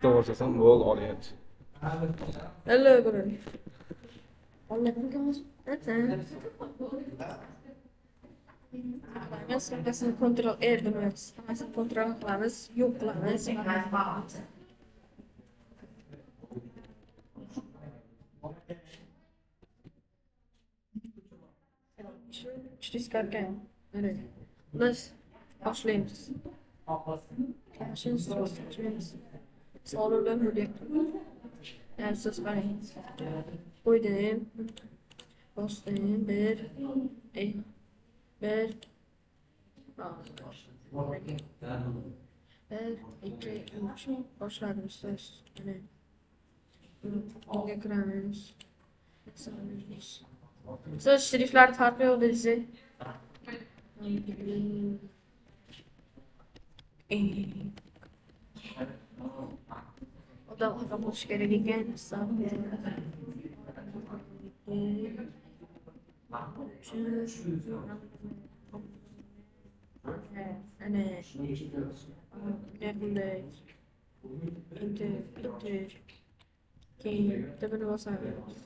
towards world audience. Hello, good. Olha, that's it. Mesela kontrol edilmez. Mesela kontrol qilamiz, yo'q qilamiz. Shu iskarkan. Mana. Biz boshlaymiz. Boshlaymiz. Savollar bo'lyapti. Siz qarang. Qo'ydim. Bosdim. Bir, ikki, uch. Boshladim so'z. Mana. Bunga kiramiz. So'z shriftlari farqi yo'q deysiz. Odam bo'lishi kerak ekan. Ana bunday enter keyin tabini bosamiz.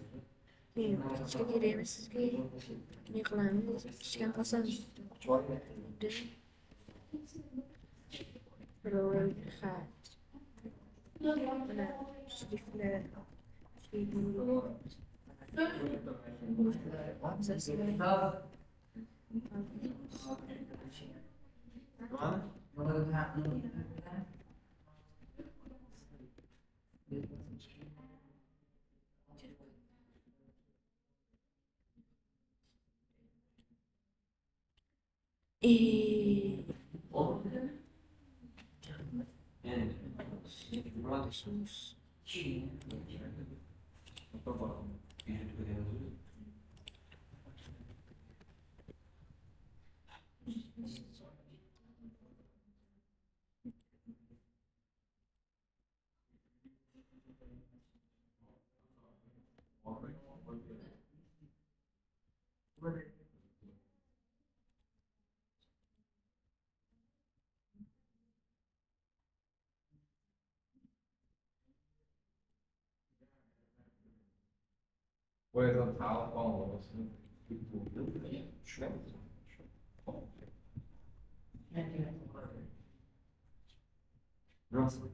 Keyin kichikka kerakmi sizga? Ne qilamiz? Kichikka bosamiz. Ro'yxat. Mana shriftlar. Whereas how follows. Russell.